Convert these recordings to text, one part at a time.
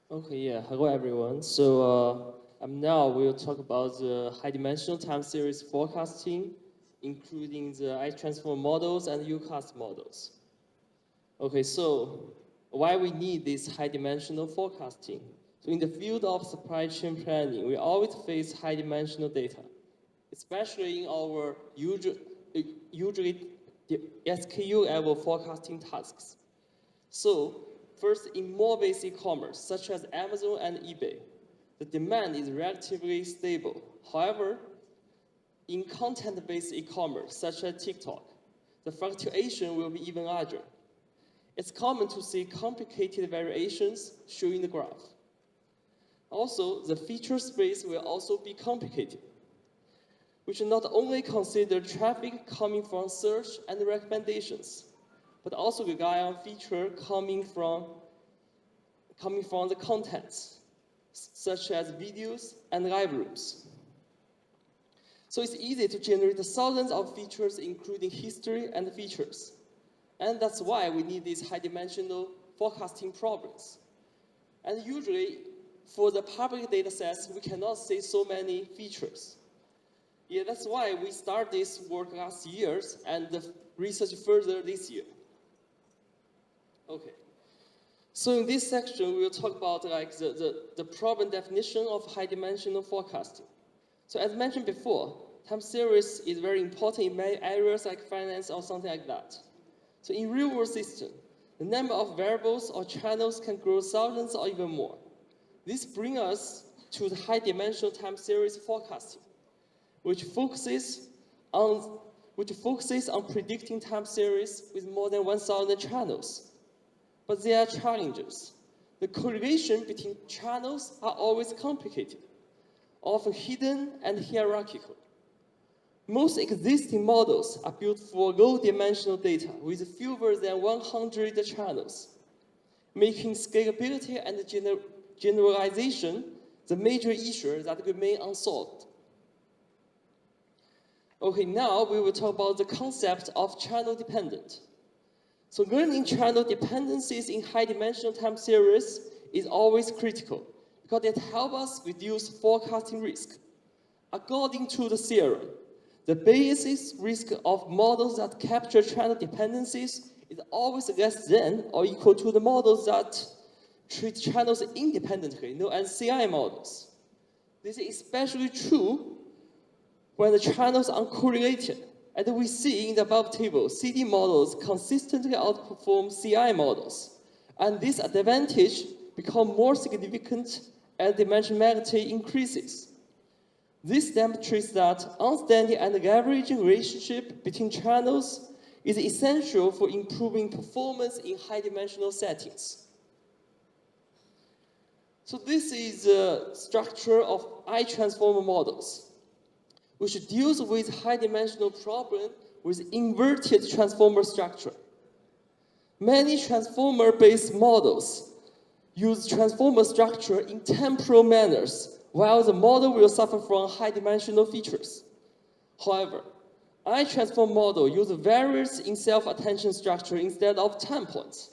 Okay, yeah. Hello, everyone. Now we'll talk about the high-dimensional time series forecasting, including the I-transform models and U-cast models. Okay, so why we need this high-dimensional forecasting? So in the field of supply chain planning, we always face high-dimensional data, especially in our usually the SKU level forecasting tasks. So, first, in mall-based e-commerce, such as Amazon and eBay, the demand is relatively stable. However, in content-based e-commerce, such as TikTok, the fluctuation will be even larger. It's common to see complicated variations shown in the graph. Also, the feature space will also be complicated. We should not only consider traffic coming from search and recommendations, but also rely on feature coming from the contents, such as videos and live rooms. So it's easy to generate thousands of features, including history and features. And that's why we need these high-dimensional forecasting problems. And usually, for the public data sets, we cannot see so many features. Yeah, that's why we start this work last year and the research further this year. Okay. So in this section, we will talk about the problem definition of high-dimensional forecasting. So as mentioned before, time series is very important in many areas like finance or something like that. So in real-world system, the number of variables or channels can grow thousands or even more. This brings us to the high-dimensional time series forecasting, which focuses on predicting time series with more than 1,000 channels. But there are challenges. The correlation between channels are always complicated, often hidden and hierarchical. Most existing models are built for low-dimensional data with fewer than 100 channels, making scalability and generalization the major issue that remain unsolved. Okay, now we will talk about the concept of channel dependent. So learning channel dependencies in high-dimensional time series is always critical because it helps us reduce forecasting risk. According to the theorem, the basis risk of models that capture channel dependencies is always less than or equal to the models that treat channels independently, known as CI models. This is especially true when the channels are uncorrelated. And we see in the above table, CD models consistently outperform CI models. And this advantage becomes more significant as dimensionality increases. This demonstrates that understanding and leveraging relationship between channels is essential for improving performance in high-dimensional settings. So this is the structure of I-transformer models, which deals with high-dimensional problem with inverted transformer structure. Many transformer-based models use transformer structure in temporal manners, while the model will suffer from high-dimensional features. However, I-transform model use variables in self-attention structure instead of time points,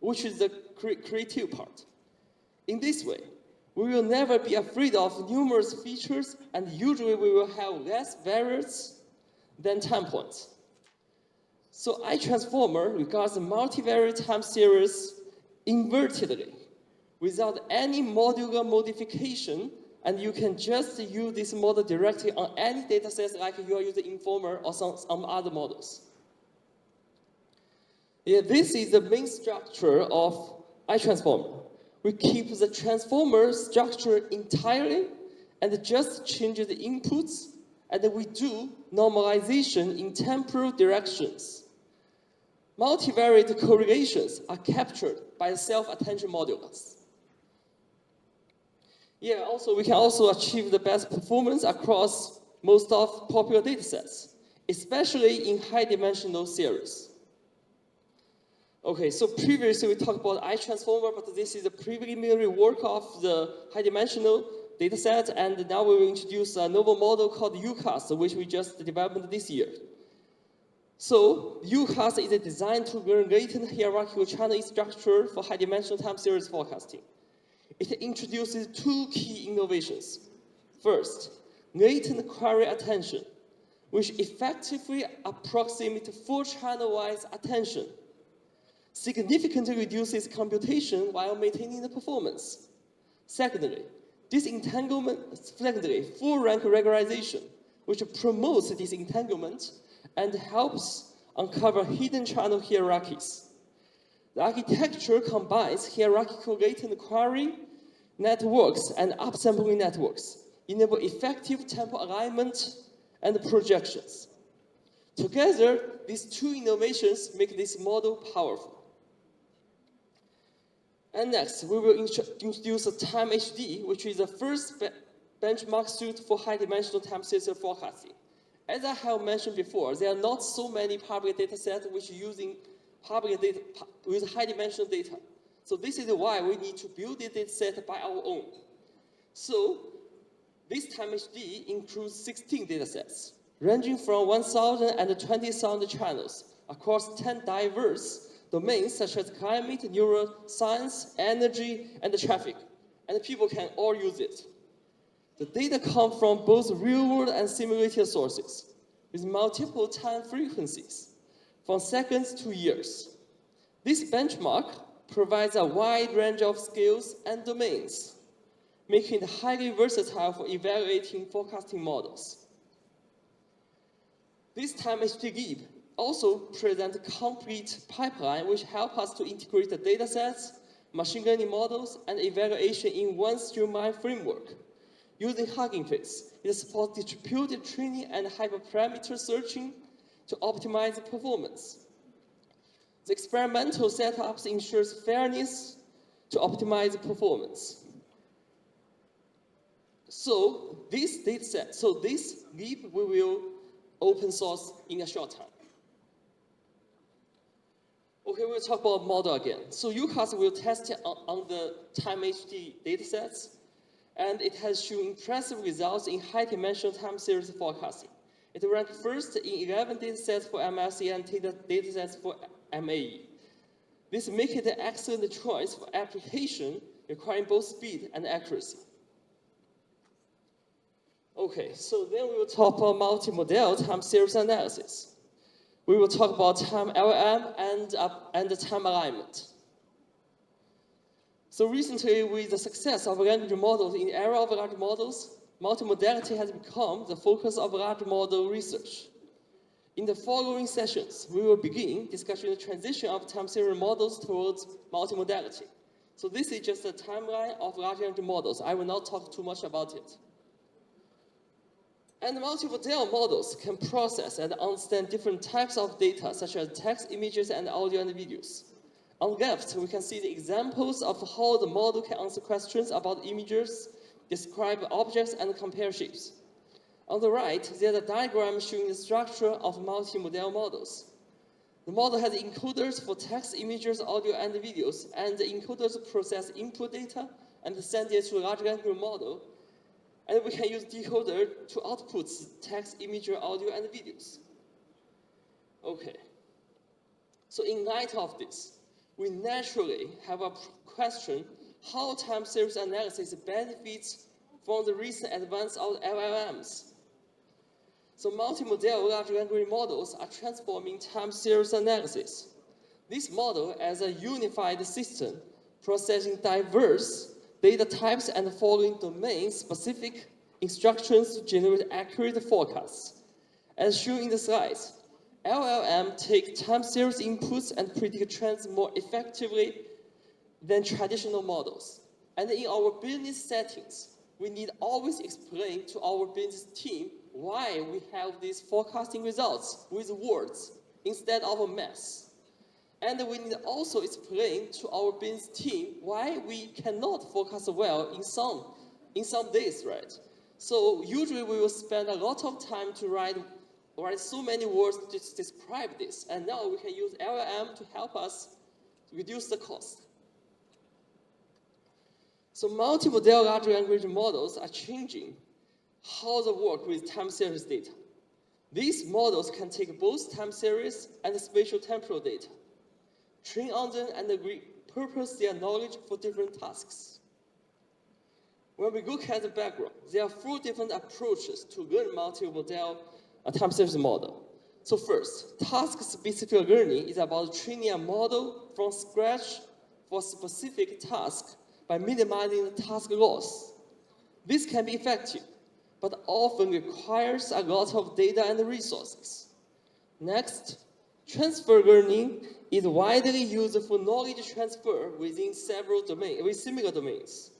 which is the creative part. In this way, we will never be afraid of numerous features, and usually we will have less variables than time points. So I-transformer regards the multivariate time series invertedly, without any modular modification, and you can just use this model directly on any datasets like you are using Informer or some other models. Yeah, this is the main structure of I-transformer. We keep the transformer structure entirely and just change the inputs, and we do normalization in temporal directions. Multivariate correlations are captured by the self-attention modulus. Yeah, also we can also achieve the best performance across most of popular datasets, especially in high-dimensional series. Okay, so previously we talked about I-transformer, but this is a preliminary work of the high-dimensional dataset, and now we will introduce a novel model called UCAST, which we just developed this year. So UCAST is designed to learn latent hierarchical channel structure for high-dimensional time series forecasting. It introduces two key innovations. First, latent query attention, which effectively approximates full channel-wise attention, significantly reduces computation while maintaining the performance. Secondly, full rank regularization, which promotes disentanglement and helps uncover hidden channel hierarchies. The architecture combines hierarchical latent query networks and upsampling networks, enable effective tempo alignment and projections. Together, these two innovations make this model powerful. And next, we will introduce a Time HD, which is the first benchmark suite for high-dimensional time series forecasting. As I have mentioned before, there are not so many public data sets which are using public data with high-dimensional data. So this is why we need to build this data set by our own. So this Time HD includes 16 data sets, ranging from 1,000 and 20,000 channels across 10 diverse domains such as climate, neuroscience, energy, and traffic. And people can all use it. The data come from both real-world and simulated sources, with multiple time frequencies, from seconds to years. This benchmark provides a wide range of scales and domains, making it highly versatile for evaluating forecasting models. This Time HD Lib also presents a complete pipeline which helps us to integrate the datasets, machine learning models, and evaluation in one streamlined framework. Using Hugging Face, it supports distributed training and hyperparameter searching to optimize performance. The experimental setups ensures fairness to optimize performance. So this lib we will open source in a short time. Okay, we'll talk about model again. So UCAS will test it on the Time HD datasets, and it has shown impressive results in high-dimensional time series forecasting. It ranked first in 11 datasets for MLC and datasets for MAE. This makes it an excellent choice for application requiring both speed and accuracy. Okay, so then we will talk about multimodal time series analysis. We will talk about time LLM and time alignment. So recently, with the success of language models in the era of large models, multimodality has become the focus of large model research. In the following sessions, we will begin discussing the transition of time series models towards multimodality. So this is just a timeline of large language models. I will not talk too much about it. And multimodal models can process and understand different types of data, such as text, images, and audio and videos. On the left, we can see the examples of how the model can answer questions about images, describe objects, and compare shapes. On the right, there's a diagram showing the structure of multimodal models. The model has encoders for text, images, audio, and videos, and the encoders process input data and send it to a large language model. And we can use decoder to output text, image, audio, and videos. Okay. So in light of this, we naturally have a question how time series analysis benefits from the recent advance of LLMs. So multimodal large language models are transforming time series analysis. This model as a unified system processing diverse data types and following domain-specific instructions to generate accurate forecasts. As shown in the slides, LLM take time series inputs and predict trends more effectively than traditional models. And in our business settings, we need always explain to our business team why we have these forecasting results with words instead of a mess. And we need also explain to our business team why we cannot forecast well in some days, right? So usually we will spend a lot of time to write so many words to describe this. And now we can use LLM to help us reduce the cost. So multimodal large language models are changing how they work with time series data. These models can take both time series and spatial temporal data, train on them and repurpose their knowledge for different tasks. When we look at the background, there are 4 different approaches to learn multi-model time series model. So first, task-specific learning is about training a model from scratch for a specific task by minimizing the task loss. This can be effective, but often requires a lot of data and resources. Next, transfer learning is widely used for knowledge transfer within several domains, with similar domains.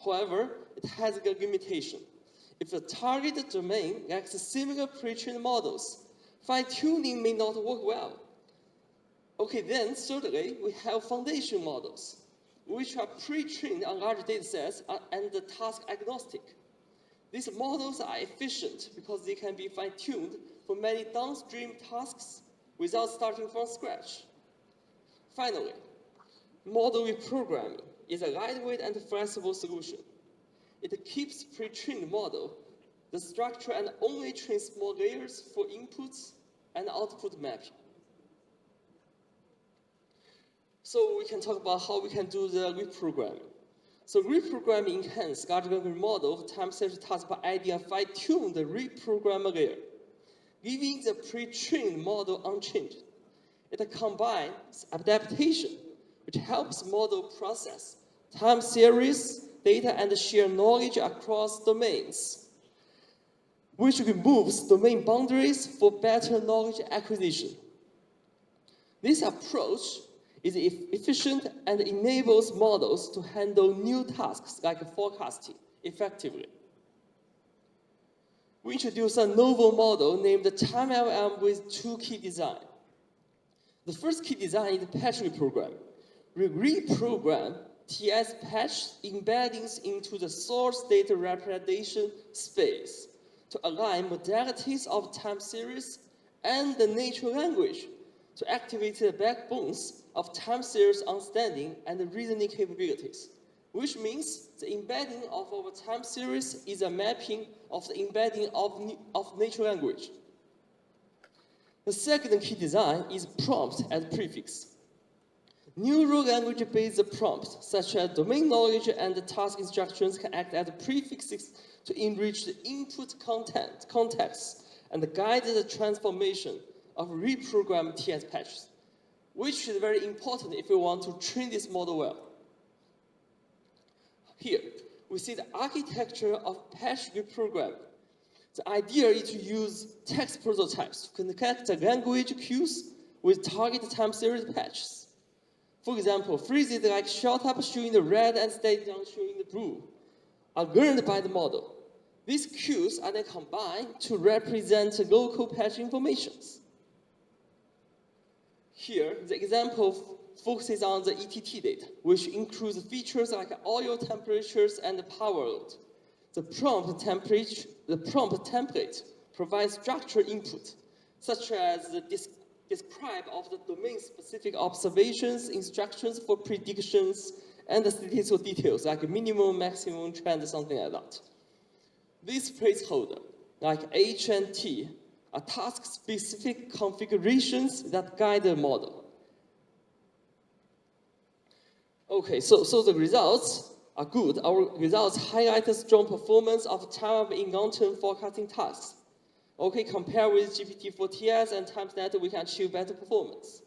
However, it has a limitation. If the target domain lacks similar pre-trained models, fine-tuning may not work well. Okay, then thirdly, we have foundation models, which are pre-trained on large datasets and task agnostic. These models are efficient because they can be fine-tuned for many downstream tasks without starting from scratch. Finally, model reprogramming is a lightweight and flexible solution. It keeps pre-trained model, the structure, and only trains small layers for inputs and output mapping. So we can talk about how we can do the reprogramming. So reprogramming enhances large language model of time series task by adding a fine-tuned reprogrammer layer, leaving the pre-trained model unchanged. It combines adaptation, which helps model process time series data and share knowledge across domains, which removes domain boundaries for better knowledge acquisition. This approach is efficient and enables models to handle new tasks like forecasting effectively. We introduced a novel model named TimeLM with 2 key designs. The first key design is patch reprogramming. We reprogram TS patch embeddings into the source data representation space to align modalities of time series and the natural language to activate the backbones of time series understanding and reasoning capabilities, which means the embedding of our time series is a mapping of the embedding of natural language. The second key design is prompt as prefix. Neural language-based prompts, such as domain knowledge and task instructions, can act as prefixes to enrich the input context and guide the transformation of reprogrammed TS patches, which is very important if we want to train this model well. Here, we see the architecture of patch reprogramming. The idea is to use text prototypes to connect the language cues with target time series patches. For example, phrases like short up showing the red and steady down showing the blue are learned by the model. These cues are then combined to represent local patch informations. Here, the example focuses on the ETT data, which includes features like oil temperatures and power load. The prompt template provides structured input, such as the describe of the domain-specific observations, instructions for predictions, and the statistical details like minimum, maximum, trend, something like that. These placeholders, like H and T, are task-specific configurations that guide the model. Okay, so the results are good. Our results highlight the strong performance of time in long-term forecasting tasks. Okay, compared with GPT-4TS and TimesNet, we can achieve better performance.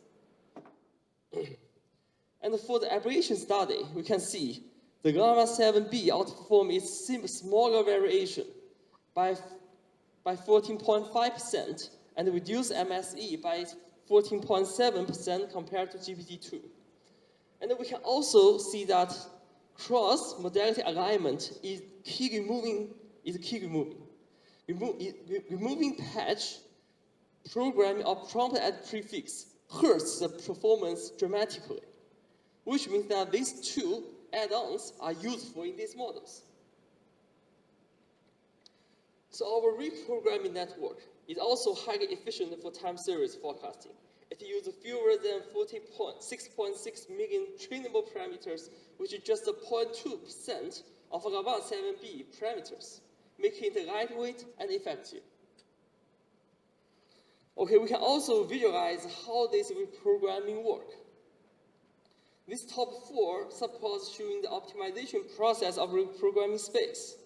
And for the aberration study, we can see the Llama 7B outperformed its smaller variation by 14.5% and reduced MSE by 14.7% compared to GPT-2. And we can also see that cross-modality alignment is key removing. Removing patch programming or prompt as prefix hurts the performance dramatically, which means that these 2 add-ons are useful in these models. So our reprogramming network is also highly efficient for time series forecasting. It uses fewer than 6.6 million trainable parameters, which is just 0.2% of Llama 7B parameters, making it lightweight and effective. Okay, we can also visualize how this reprogramming works. This top 4 supports showing the optimization process of reprogramming space.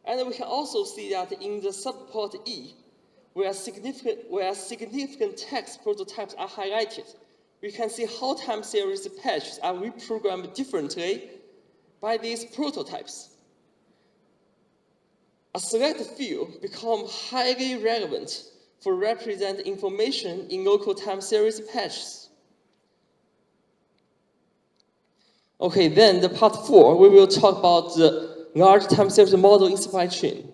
And we can also see that in the subport E, where significant text prototypes are highlighted, we can see how time series patches are reprogrammed differently by these prototypes. A select field becomes highly relevant for represent information in local time series patches. Okay, then the part 4, we will talk about the large time series model in supply chain.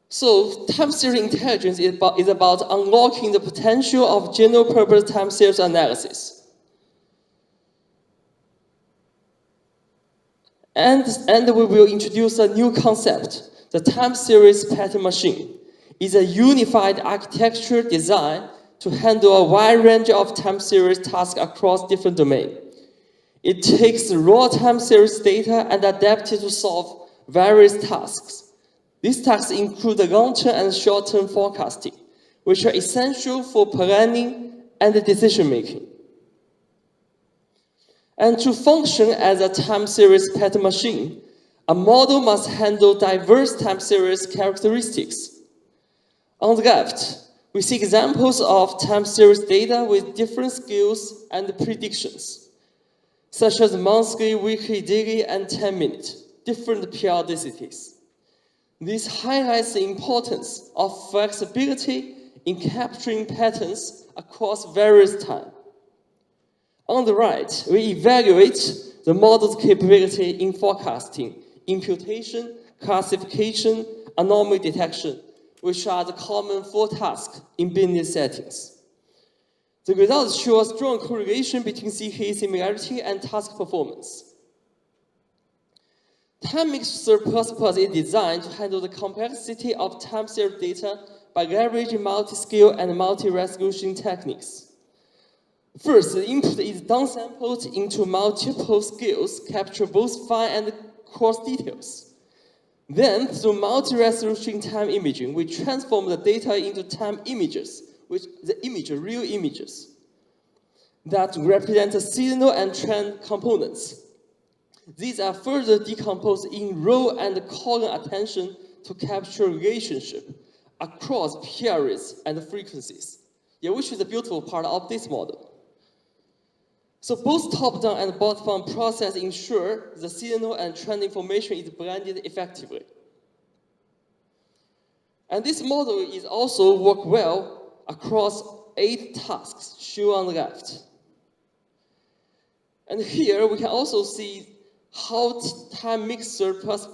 So time series intelligence is about unlocking the potential of general purpose time series analysis. And we will introduce a new concept. The time series pattern machine is a unified architecture designed to handle a wide range of time series tasks across different domains. It takes raw time series data and adapts it to solve various tasks. These tasks include the long-term and short-term forecasting, which are essential for planning and decision-making. And to function as a time series pattern machine, a model must handle diverse time series characteristics. On the left, we see examples of time series data with different scales and predictions, such as monthly, weekly, daily, and 10-minute, different periodicities. This highlights the importance of flexibility in capturing patterns across various time. On the right, we evaluate the model's capability in forecasting, imputation, classification, anomaly detection, which are the common 4 tasks in business settings. The results show a strong correlation between CKA similarity and task performance. Time mixer plus is designed to handle the complexity of time series data by leveraging multi-scale and multi-resolution techniques. First, the input is downsampled into multiple scales, capture both fine and coarse details. Then, through multi-resolution time imaging, we transform the data into time images, real images, that represent the seasonal and trend components. These are further decomposed in row and column attention to capture relationship across periods and frequencies, which is the beautiful part of this model. So both top-down and bottom-up process ensure the seasonal and trend information is blended effectively. And this model is also work well across 8 tasks shown on the left. And here we can also see how time mixer plus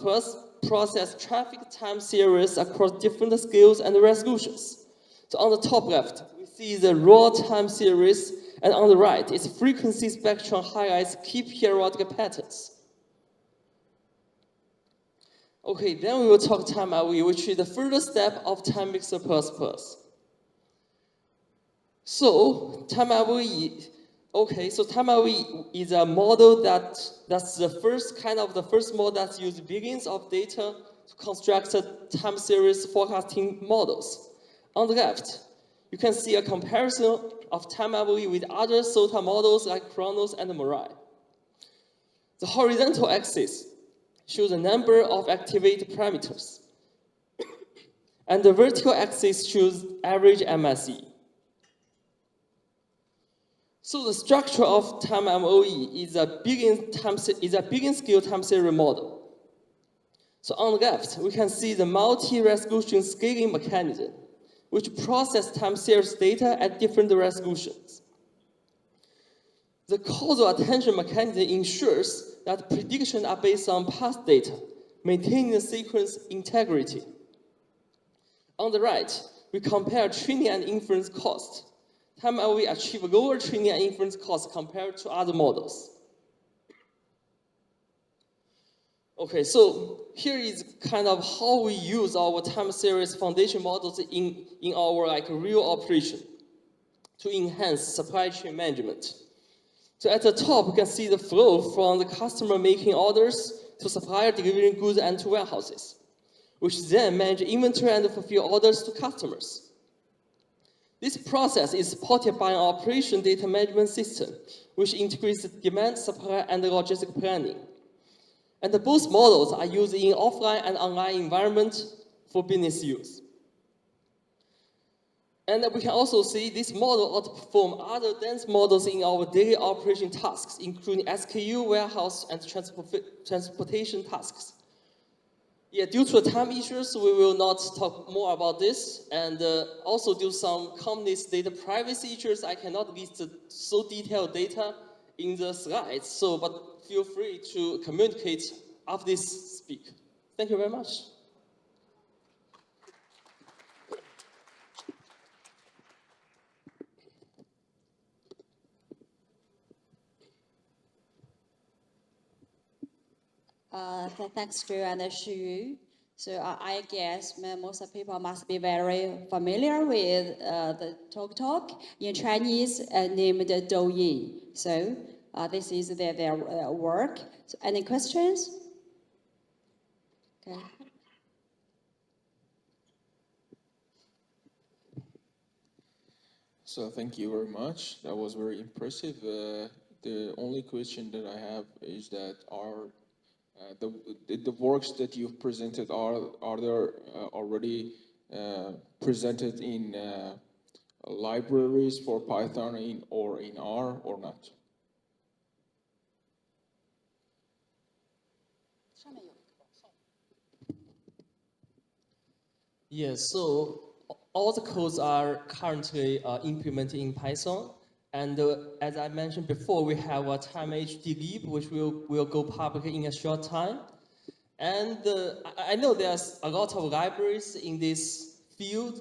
process traffic time series across different scales and resolutions. So on the top left, we see the raw time series, and on the right, its frequency spectrum highlights key periodic patterns. Okay, then we will talk time LE, which is the further step of time mixer plus. So time LE. Okay, so time LE is a model that's the first model that uses billions of data to construct time series forecasting models. On the left, you can see a comparison of time LE with other SOTA models like Chronos and Mirai. The horizontal axis shows the number of activated parameters, and the vertical axis shows average MSE. So the structure of time MOE is a billion scale time series model. So on the left, we can see the multi-resolution scaling mechanism, which processes time series data at different resolutions. The causal attention mechanism ensures that predictions are based on past data, maintaining the sequence integrity. On the right, we compare training and inference cost. Time LE achieve lower training and inference costs compared to other models. Okay, so here is kind of how we use our time series foundation models in our real operation to enhance supply chain management. So at the top, you can see the flow from the customer making orders to supplier delivering goods and to warehouses, which then manage inventory and fulfill orders to customers. This process is supported by an operation data management system, which integrates demand, supply, and logistic planning. And both models are used in offline and online environment for business use. And we can also see this model outperform other dense models in our daily operation tasks, including SKU, warehouse, and transportation tasks. Yeah, due to the time issues, we will not talk more about this. And also due to some company's data privacy issues, I cannot list so detailed data in the slides. So, but feel free to communicate after this speak. Thank you very much. Thanks, Zhou and Shiyu. So I guess most of people must be very familiar with the talk in Chinese named Zhou Ye. So this is their work. So any questions? Okay. So thank you very much. That was very impressive. The only question that I have is that are the works that you've presented are there already presented in libraries for Python in R or not? Yes, so all the codes are currently implemented in Python. And as I mentioned before, we have a time HD lib, which will go public in a short time. And I know there's a lot of libraries in this field,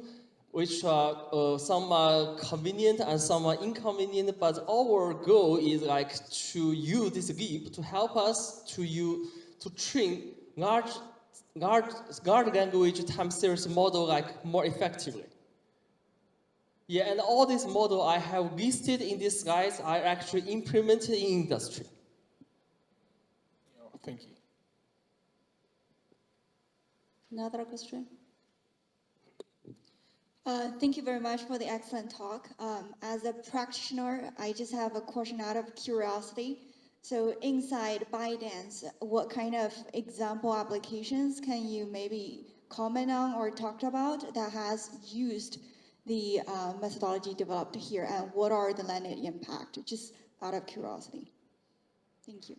which are some are convenient and some are inconvenient. But our goal is like to use this lib to help us to train large language time series model like more effectively. Yeah, and all these models I have listed in these slides are actually implemented in industry. Thank you. Another question? Thank you very much for the excellent talk. As a practitioner, I just have a question out of curiosity. So inside ByteDance, what kind of example applications can you maybe comment on or talk about that has used the methodology developed here, and what are the landed impact? Just out of curiosity. Thank you.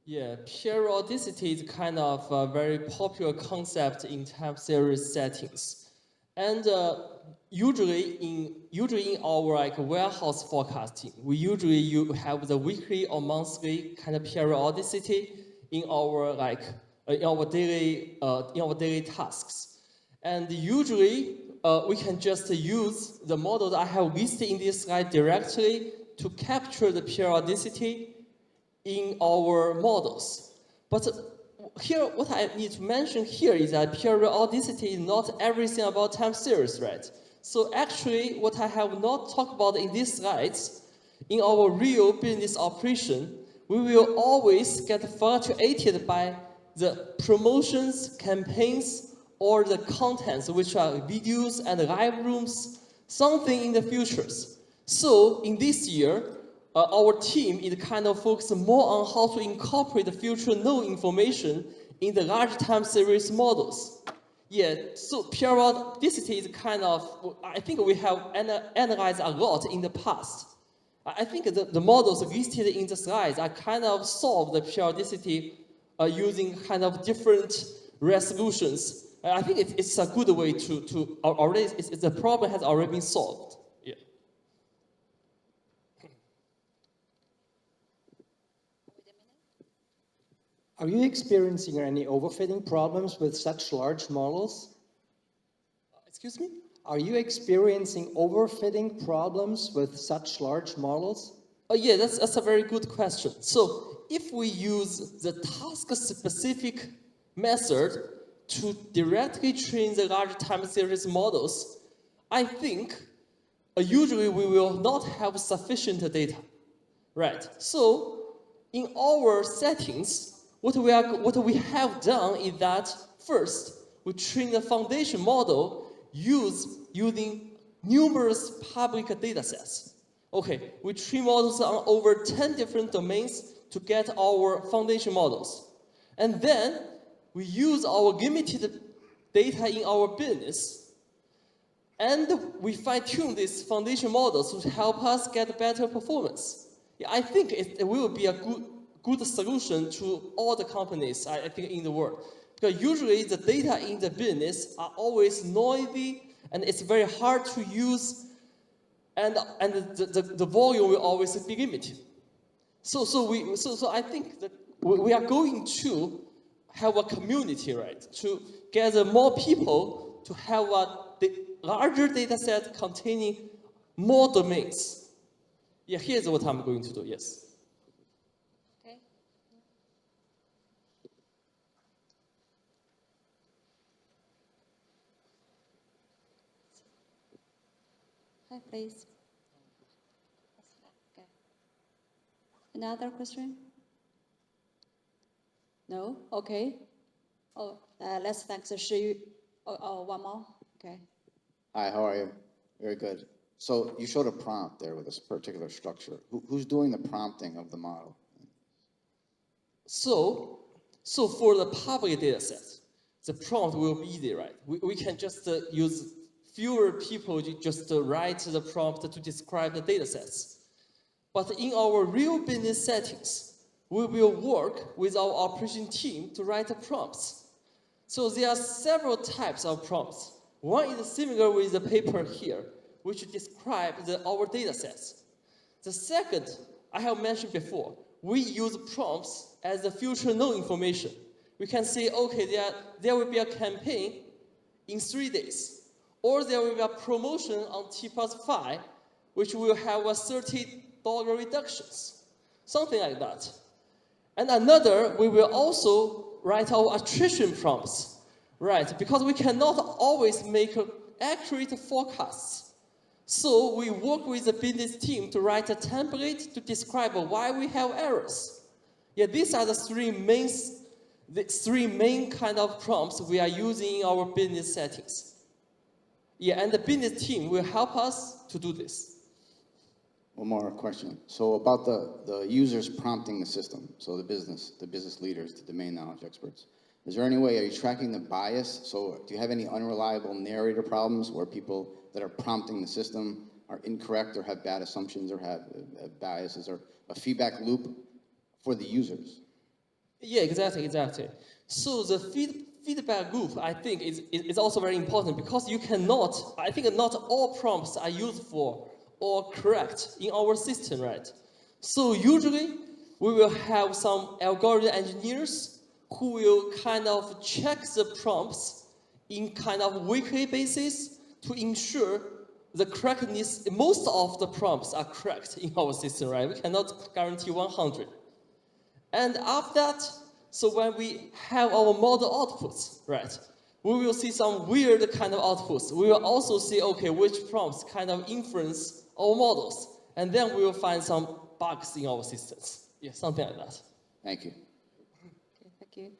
Yeah, periodicity is kind of a very popular concept in time series settings. And usually in our like warehouse forecasting, we usually have the weekly or monthly kind of periodicity in our daily tasks. And usually we can just use the model that I have listed in this slide directly to capture the periodicity in our models. But here, what I need to mention here is that periodicity is not everything about time series, right? So actually, what I have not talked about in these slides, in our real business operation, we will always get fluctuated by the promotions, campaigns, or the contents, which are videos and live rooms, something in the futures. So in this year, our team is kind of focused more on how to incorporate the future node information in the large time series models. Yeah, so periodicity is kind of, I think we have analyzed a lot in the past. I think the models listed in the slides are kind of solve the periodicity using kind of different resolutions. I think it's a good way to already, the problem has already been solved. Yeah. Are you experiencing any overfitting problems with such large models? Excuse me? Are you experiencing overfitting problems with such large models? Oh yeah, that's a very good question. So if we use the task-specific method to directly train the large time series models, I think usually we will not have sufficient data, right? So in our settings, what we have done is that first we train the foundation model using numerous public data sets. Okay, we train models on over 10 different domains to get our foundation models. And then we use our limited data in our business, and we fine-tune these foundation models to help us get better performance. Yeah, I think it will be a good solution to all the companies, I think, in the world. Because usually the data in the business are always noisy, and it's very hard to use, and the volume will always be limited. So I think that we are going to have a community, right? To gather more people to have a larger data set containing more domains. Yeah, here's what I'm going to do, yes. Okay. Hi, please. Okay. Another question? No? Okay. Oh, let's thank the Shiyu. One more. Okay. Hi, how are you? Very good. So you showed a prompt there with this particular structure. Who's doing the prompting of the model? So for the public data set, the prompt will be easy, right? We can just use fewer people just write the prompt to describe the data sets. But in our real business settings, we will work with our operation team to write the prompts. So there are several types of prompts. One is similar with the paper here, which describes our data sets. The second, I have mentioned before, we use prompts as the future known information. We can say, okay, there will be a campaign in 3 days, or there will be a promotion on T+5, which will have a $30 reductions, something like that. And another, we will also write our attrition prompts, right? Because we cannot always make accurate forecasts. So we work with the business team to write a template to describe why we have errors. Yeah, these are the three main kind of prompts we are using in our business settings. Yeah, and the business team will help us to do this. One more question. So about the users prompting the system, so the business leaders, the domain knowledge experts. Is there any way, are you tracking the bias? So do you have any unreliable narrator problems where people that are prompting the system are incorrect or have bad assumptions or have biases, or a feedback loop for the users? Yeah, exactly. So the feedback loop, I think, is also very important, because you cannot, I think not all prompts are useful or correct in our system, right? So usually we will have some algorithm engineers who will kind of check the prompts in kind of weekly basis to ensure the correctness. Most of the prompts are correct in our system, right? We cannot guarantee 100. And after that, so when we have our model outputs, right, we will see some weird kind of outputs. We will also see, okay, which prompts kind of influence our models. And then we will find some bugs in our systems. Yeah, something like that. Thank you. Okay, thank you.